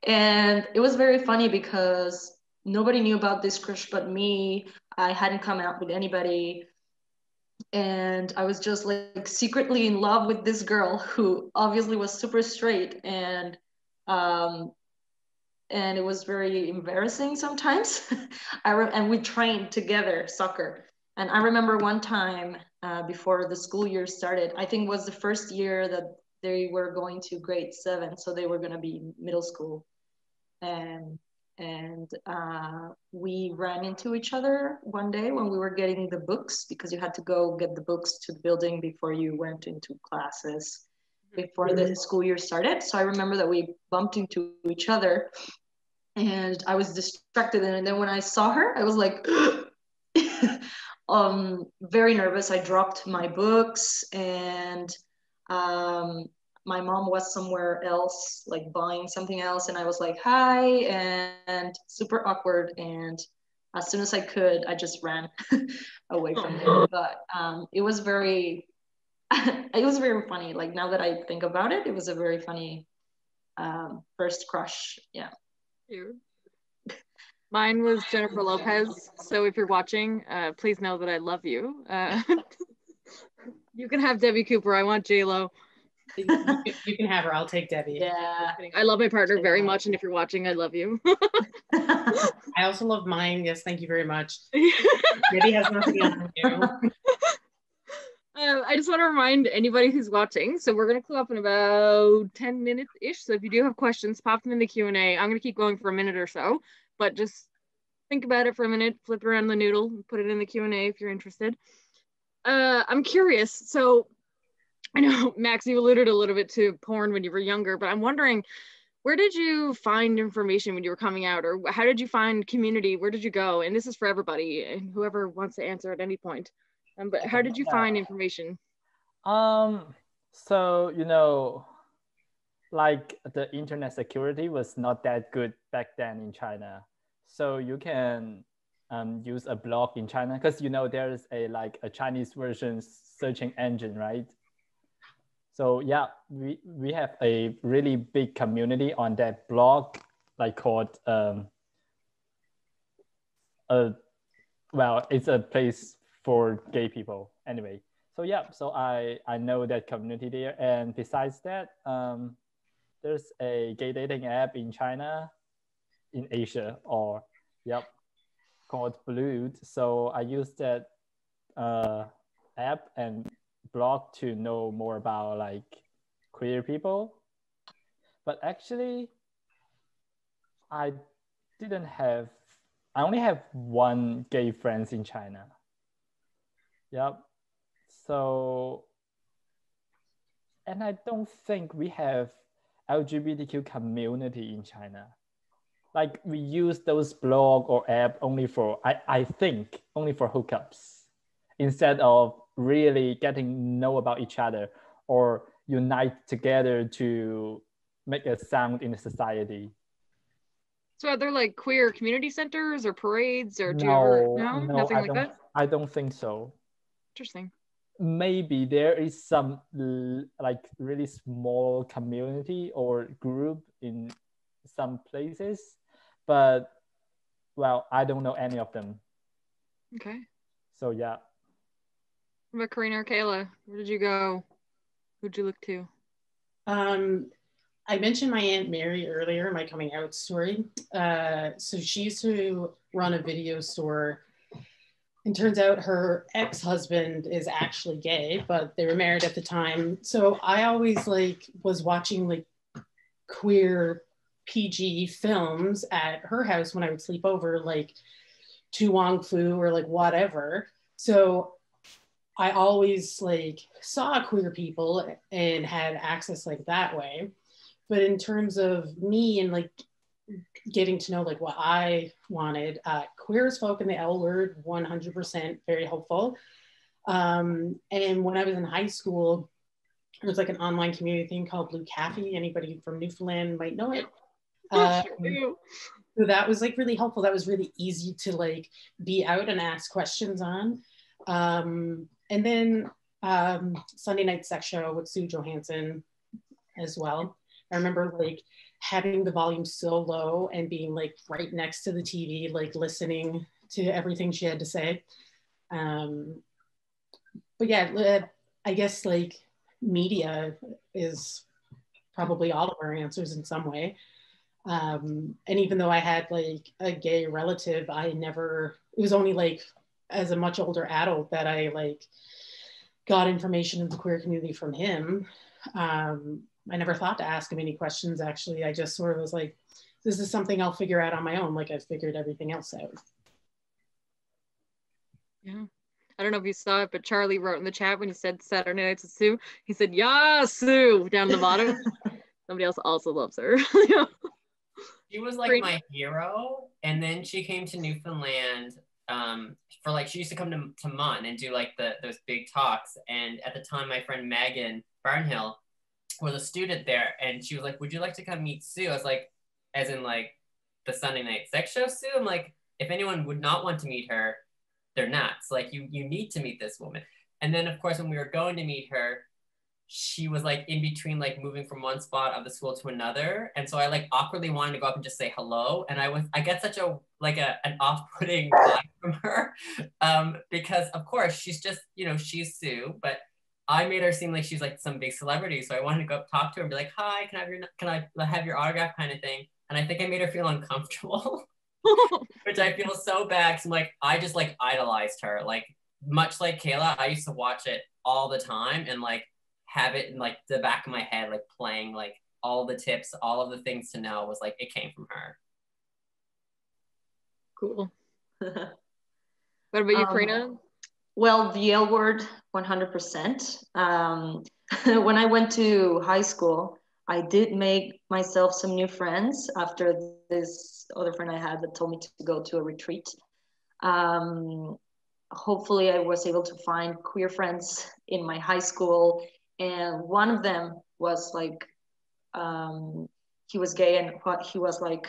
And it was very funny because nobody knew about this crush but me. I hadn't come out with anybody. And I was just like secretly in love with this girl who obviously was super straight. And and it was very embarrassing sometimes. And we trained together soccer. And I remember one time before the school year started, I think it was the first year that they were going to grade 7, so they were going to be middle school. And we ran into each other one day when we were getting the books, because you had to go get the books to the building before you went into classes before the school year started. So I remember that we bumped into each other and I was distracted. And then when I saw her, I was like, very nervous. I dropped my books, and my mom was somewhere else, like buying something else. And I was like, hi, and super awkward. And as soon as I could, I just ran away from her. But it was very, it was very funny. Like now that I think about it, it was a very funny first crush. Yeah. Cute. Mine was Jennifer Lopez. So if you're watching, please know that I love you. You can have Debbie Cooper. I want J-Lo. You can have her. I'll take Debbie. Yeah. I love my partner very much. And if you're watching, I love you. I also love mine. Yes, thank you very much. Debbie has nothing else to do. I just want to remind anybody who's watching, so we're going to clue up in about 10 minutes-ish. So if you do have questions, pop them in the Q&A. I'm going to keep going for a minute or so, but just think about it for a minute, flip around the noodle, put it in the Q&A if you're interested. I'm curious. So I know, Max, you alluded a little bit to porn when you were younger, but I'm wondering, where did you find information when you were coming out, or how did you find community? Where did you go? And this is for everybody, and whoever wants to answer at any point. But how did you find information? So, you know, like the internet security was not that good back then in China. So you can use a blog in China, because, you know, there's a Chinese version searching engine, right? So yeah, we have a really big community on that blog, like called, well, it's a place for gay people anyway. So yeah, so I know that community there. And besides that, there's a gay dating app in China, in Asia, or called Blued. So I use that app and blog to know more about like queer people. But actually, I only have one gay friends in China. Yep. So, and I don't think we have LGBTQ community in China. Like we use those blog or app only for, I think, only for hookups, instead of really getting to know about each other or unite together to make a sound in the society. So are there like queer community centers or parades, or do No, you ever, nothing like that? I don't think so. Interesting. Maybe there is some like really small community or group in some places, but well, I don't know any of them. Okay. So yeah. What about Karina or Kayla? Where did you go? Who'd you look to? I mentioned my Aunt Mary earlier, my coming out story. So she used to run a video store, and turns out her ex-husband is actually gay, but they were married at the time. So I always like was watching like queer PG films at her house when I would sleep over, like Tu Wong Fu or like whatever. So I always like saw queer people and had access like that way. But in terms of me and like getting to know like what I wanted, queer as folk and the L word, 100% very helpful. And when I was in high school, there was like an online community thing called Blue Cafe. Anybody from Newfoundland might know it. So that was like really helpful. That was really easy to like be out and ask questions on. And then Sunday Night Sex Show with Sue Johansson as well. I remember like having the volume so low and being like right next to the TV, like listening to everything she had to say. But yeah, I guess like media is probably all of our answers in some way. And even though I had like a gay relative, it was only like as a much older adult that I like got information of the queer community from him. I never thought to ask him any questions, actually. I just sort of was like, this is something I'll figure out on my own, like I figured everything else out. Yeah. I don't know if you saw it, but Charlie wrote in the chat when you said Saturday Nights with Sue, he said, "Yeah, Sue," down the bottom. Somebody else also loves her. Yeah. She was like my hero. And then she came to Newfoundland for like, she used to come to Mun and do like those big talks. And at the time, my friend Megan Barnhill was a student there. And she was like, would you like to come meet Sue? I was like, as in like the Sunday night sex show Sue? I'm like, if anyone would not want to meet her, they're nuts. Like you need to meet this woman. And then of course, when we were going to meet her, she was like in between like moving from one spot of the school to another. And so I like awkwardly wanted to go up and just say hello. And I get such a like an off-putting vibe from her because of course she's just, you know, she's Sue, but I made her seem like she's like some big celebrity. So I wanted to go up, talk to her and be like, hi, can I have your autograph kind of thing. And I think I made her feel uncomfortable, which I feel so bad. Cause I'm like, I just like idolized her. Like much like Kayla, I used to watch it all the time and like have it in like the back of my head, like playing like all the tips, all of the things to know was like, it came from her. Cool. What about you, Karina? Well, the L word, 100%. When I went to high school, I did make myself some new friends after this other friend I had that told me to go to a retreat. Hopefully I was able to find queer friends in my high school. And one of them was like, he was gay and he was like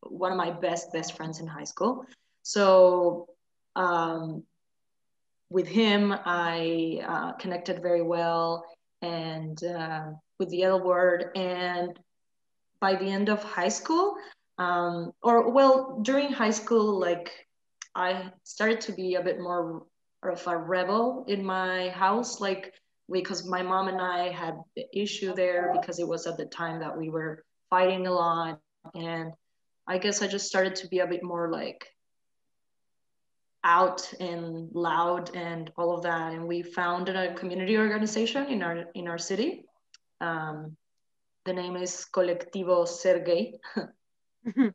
one of my best friends in high school. So with him, I connected very well and with the L word. And by the end of high school, during high school, like I started to be a bit more of a rebel in my house, like because my mom and I had the issue there because it was at the time that we were fighting a lot. And I guess I just started to be a bit more like out and loud and all of that. And we founded a community organization in our city. The name is Colectivo Ser Gay.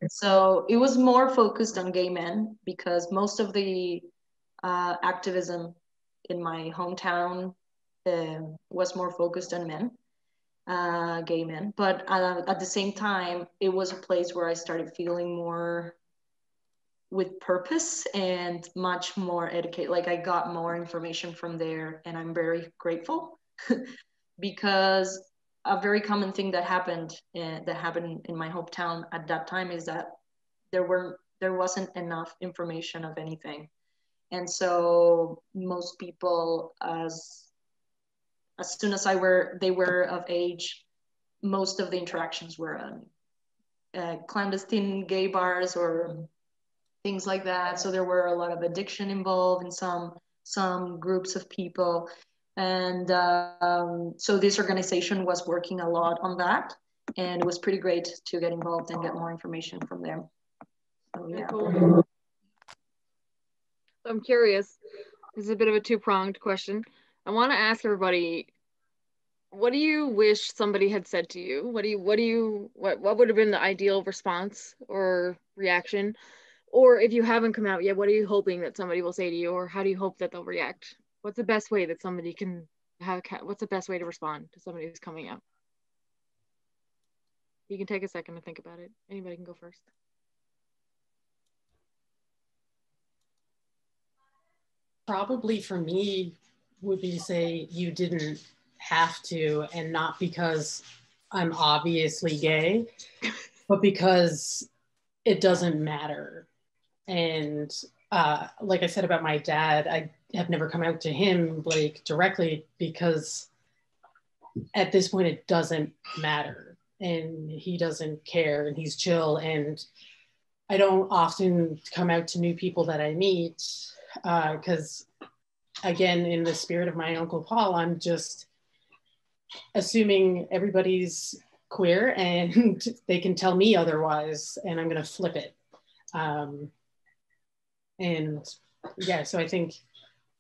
So it was more focused on gay men because most of the activism in my hometown was more focused on men, gay men. But at the same time, it was a place where I started feeling more with purpose and much more educated. Like I got more information from there, and I'm very grateful because a very common thing that happened in my hometown at that time is that there wasn't enough information of anything. And so most people, as soon as they were of age, most of the interactions were on clandestine gay bars or things like that. So there were a lot of addiction involved in some groups of people. And so this organization was working a lot on that. And it was pretty great to get involved and get more information from them. So, yeah. Cool. I'm curious. This is a bit of a two-pronged question. I want to ask everybody, what do you wish somebody had said to you? What would have been the ideal response or reaction? Or if you haven't come out yet, what are you hoping that somebody will say to you, or how do you hope that they'll react? What's the best way that somebody can what's the best way to respond to somebody who's coming out? You can take a second to think about it. Anybody can go first. Probably for me would be to say you didn't have to, and not because I'm obviously gay, but because it doesn't matter. And like I said about my dad, I have never come out to him like directly because at this point it doesn't matter and he doesn't care and he's chill. And I don't often come out to new people that I meet because again, in the spirit of my Uncle Paul, I'm just assuming everybody's queer, and they can tell me otherwise, and I'm going to flip it. And yeah, so I think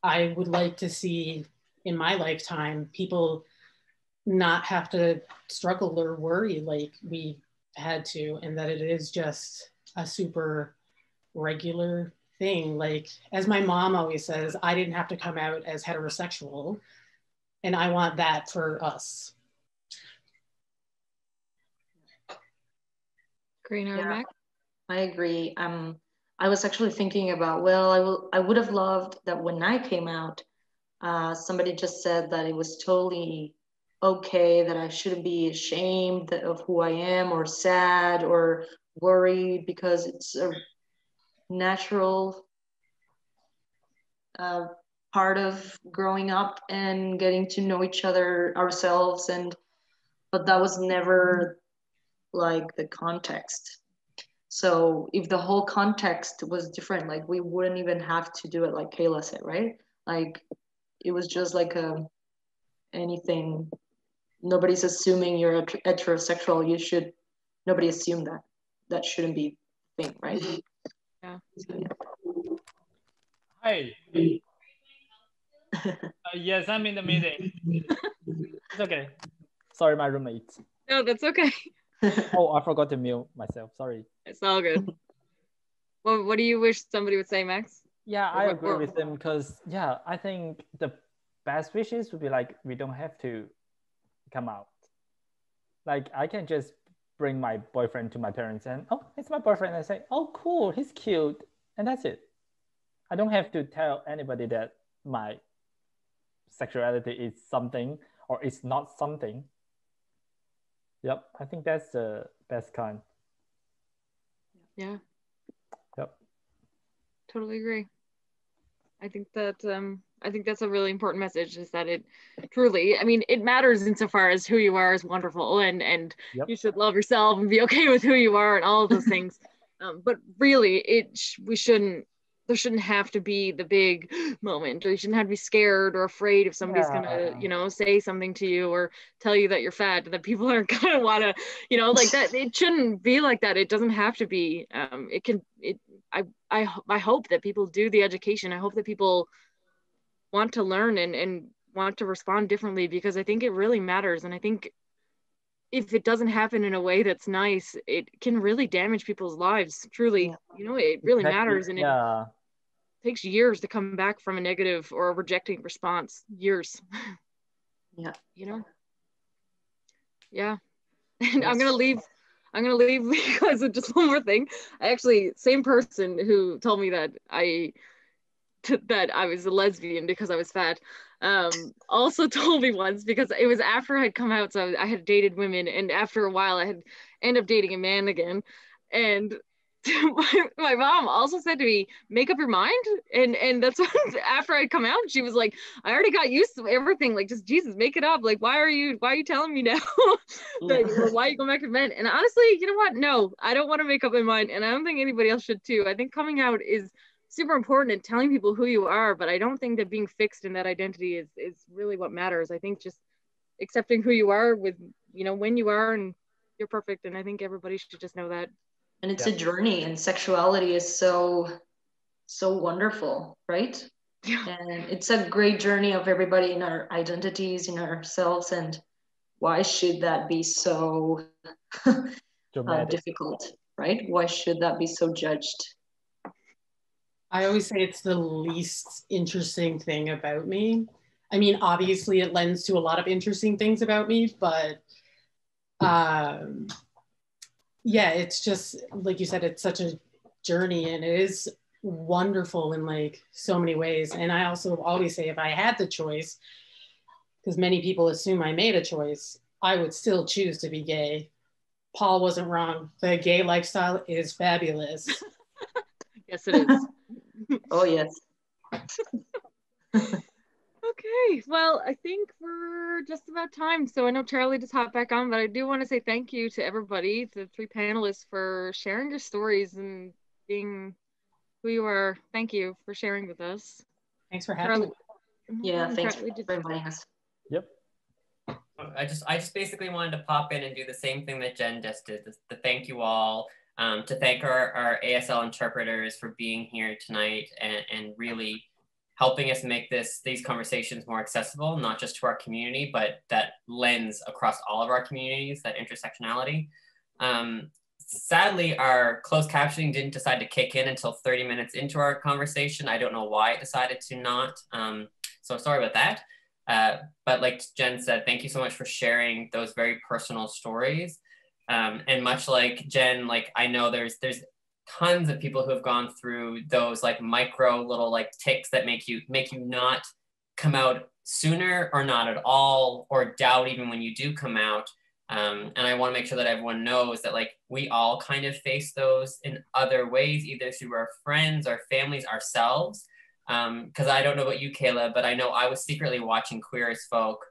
I would like to see in my lifetime people not have to struggle or worry like we had to, and that it is just a super regular thing. Like, as my mom always says, I didn't have to come out as heterosexual, and I want that for us. Karina, yeah, I agree. I was actually thinking about, well, I would have loved that when I came out, somebody just said that it was totally okay, that I shouldn't be ashamed of who I am or sad or worried, because it's a natural part of growing up and getting to know each other ourselves. But that was never like the context. So if the whole context was different, like we wouldn't even have to do it like Kayla said, right? Like it was just like anything. Nobody's assuming you're heterosexual. Nobody assume that. That shouldn't be a thing, right? Yeah. So, yeah. Hi. Yes, I'm in the meeting. It's okay. Sorry, my roommate. No, that's okay. Oh, I forgot to mute myself. Sorry. It's all good. Well, what do you wish somebody would say, Max? Yeah, I agree with them, because yeah, I think the best wishes would be like, we don't have to come out. Like, I can just bring my boyfriend to my parents and, oh, it's my boyfriend. I say, oh, cool, he's cute. And that's it. I don't have to tell anybody that my sexuality is something or it's not something. Yep, I think that's the best kind. Yeah. Yep. Totally agree. I think that's a really important message, is that it truly, I mean, it matters insofar as who you are is wonderful, and Yep. you should love yourself and be okay with who you are and all of those things. But really, there shouldn't have to be the big moment, or you shouldn't have to be scared or afraid if somebody's gonna, say something to you or tell you that you're fat, that people aren't gonna wanna, like that. It shouldn't be like that. It doesn't have to be. I hope that people do the education. I hope that people want to learn and want to respond differently, because I think it really matters. And I think if it doesn't happen in a way that's nice, it can really damage people's lives. Truly, it really matters. And it takes years to come back from a negative or a rejecting response. Years. Yeah. Yeah. And I'm gonna leave because of just one more thing. Same person who told me that I was a lesbian because I was fat, also told me once, because it was after I'd come out, so I had dated women, and after a while I had ended up dating a man again, and my mom also said to me, make up your mind. And that's when, after I'd come out, she was like, I already got used to everything, like, just Jesus, make it up, like, why are you telling me now that, why are you going back to men? And honestly, you know what, no, I don't want to make up my mind, and I don't think anybody else should too. I think coming out is super important and telling people who you are, but I don't think that being fixed in that identity is really what matters. I think just accepting who you are with, when you are, and you're perfect. And I think everybody should just know that. And it's a journey, and sexuality is so wonderful, right? Yeah. And it's a great journey of everybody in our identities, in ourselves. And why should that be so difficult, right? Why should that be so judged? I always say it's the least interesting thing about me. I mean, obviously it lends to a lot of interesting things about me, but yeah, it's just, like you said, it's such a journey, and it is wonderful in like so many ways. And I also always say, if I had the choice, because many people assume I made a choice, I would still choose to be gay. Paul wasn't wrong. The gay lifestyle is fabulous. Yes, it is. Oh, yes. Okay, well, I think we're just about time. So I know Charlie just hopped back on, but I do want to say thank you to everybody, the 3 panelists, for sharing your stories and being who you are. Thank you for sharing with us. Thanks for having me. Yeah, thanks for inviting us. Yep. I just basically wanted to pop in and do the same thing that Jen just did, to thank you all, to thank our ASL interpreters for being here tonight and really helping us make these conversations more accessible, not just to our community, but that lens across all of our communities, that intersectionality. Sadly, our closed captioning didn't decide to kick in until 30 minutes into our conversation. I don't know why it decided to not. So sorry about that. But like Jen said, thank you so much for sharing those very personal stories. And much like Jen, like I know there's tons of people who have gone through those like micro little like ticks that make you not come out sooner or not at all, or doubt even when you do come out. And I want to make sure that everyone knows that like we all kind of face those in other ways, either through our friends, our families, ourselves. Because I don't know about you, Kayla, but I know I was secretly watching Queer as Folk.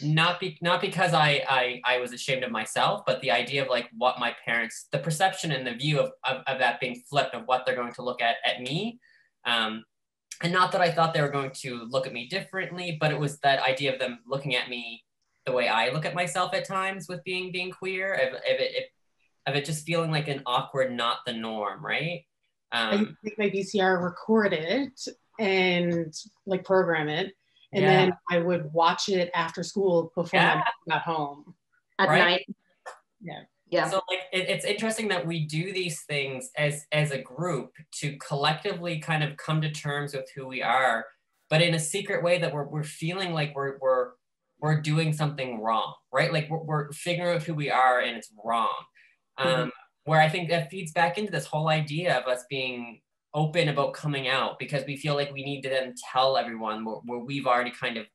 Not because I was ashamed of myself, but the idea of like what my parents, the perception and the view of that being flipped of what they're going to look at me. And not that I thought they were going to look at me differently, but it was that idea of them looking at me the way I look at myself at times with being queer, of it just feeling like an awkward, not the norm, right? I think my VCR recorded and like program it. And Yeah. then I would watch it after school before Yeah. my mom got home. At Right? night. Yeah. Yeah. So like it's interesting that we do these things as a group to collectively kind of come to terms with who we are, but in a secret way that we're feeling like we're doing something wrong, right? Like we're figuring out who we are and it's wrong. Where I think that feeds back into this whole idea of us being open about coming out, because we feel like we need to then tell everyone where we've already kind of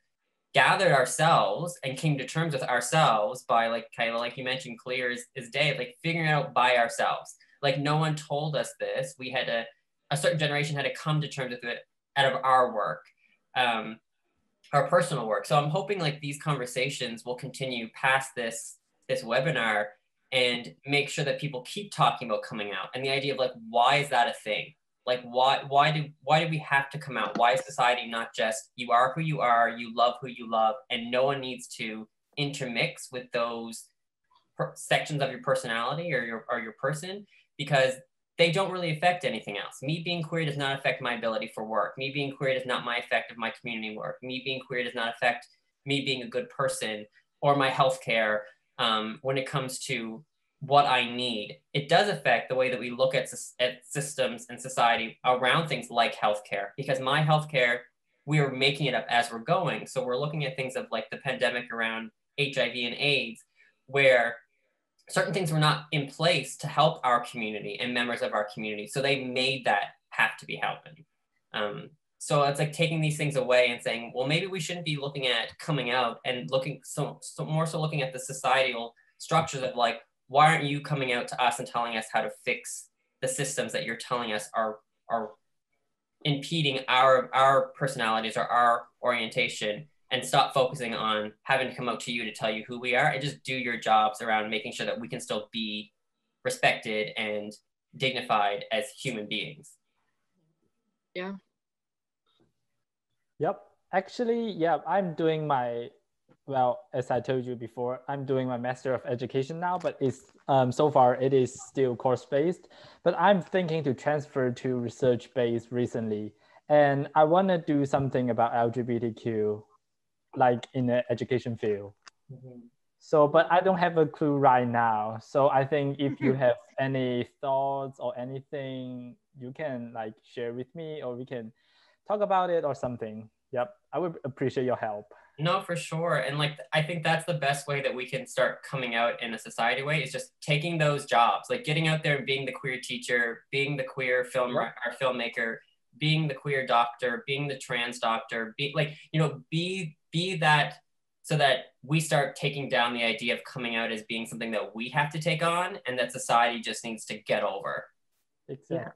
gathered ourselves and came to terms with ourselves by, like Kayla, like you mentioned, clear as day, like figuring out by ourselves. Like no one told us this. We had a certain generation had to come to terms with it out of our work, our personal work. So I'm hoping like these conversations will continue past this webinar and make sure that people keep talking about coming out and the idea of like, why is that a thing? Like, why do we have to come out? Why is society not just, you are who you are, you love who you love, and no one needs to intermix with those sections of your personality or your person, because they don't really affect anything else. Me being queer does not affect my ability for work. Me being queer does not my effect of my community work. Me being queer does not affect me being a good person or my healthcare. When it comes to what I need, it does affect the way that we look at systems and society around things like healthcare, because my healthcare, we are making it up as we're going. So we're looking at things of like the pandemic around HIV and AIDS, where certain things were not in place to help our community and members of our community. So they made that have to be happening. So it's like taking these things away and saying, well, maybe we shouldn't be looking at coming out and looking more so looking at the societal structures of like, why aren't you coming out to us and telling us how to fix the systems that you're telling us are impeding our personalities or our orientation, and stop focusing on having to come out to you to tell you who we are, and just do your jobs around making sure that we can still be respected and dignified as human beings. Yeah. Yep. Actually, yeah, I'm doing my, well, as I told you before, I'm doing my Master of Education now, but it's so far it is still course-based, but I'm thinking to transfer to research-based recently. And I want to do something about LGBTQ, like in the education field. So, but I don't have a clue right now. So I think if you have any thoughts or anything, you can like share with me, or we can talk about it or something. Yep, I would appreciate your help. No, for sure. And like, I think that's the best way that we can start coming out in a society way, is just taking those jobs, like getting out there and being the queer teacher, being the queer filmmaker, being the queer doctor, being the trans doctor, be like, you know, be that, so that we start taking down the idea of coming out as being something that we have to take on and that society just needs to get over. Exactly. Yeah.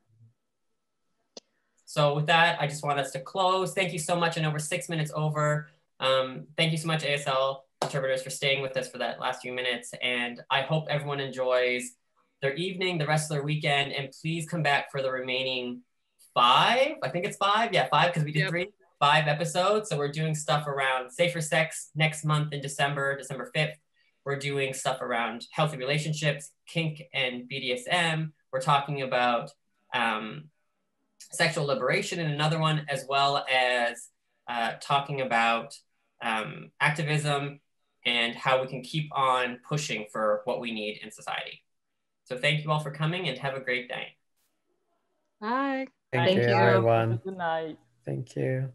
So with that, I just want us to close. Thank you so much. I know we're 6 minutes over. Thank you so much, ASL interpreters, for staying with us for that last few minutes. And I hope everyone enjoys their evening, the rest of their weekend, and please come back for the remaining 5. I think it's 5. Yeah, 5, because we did 3. 5 episodes. So we're doing stuff around safer sex next month in December 5th. We're doing stuff around healthy relationships, kink, and BDSM. We're talking about sexual liberation in another one, as well as talking about activism and how we can keep on pushing for what we need in society. So thank you all for coming and have a great day. Bye. Thank you, you. everyone. Good night. Thank you.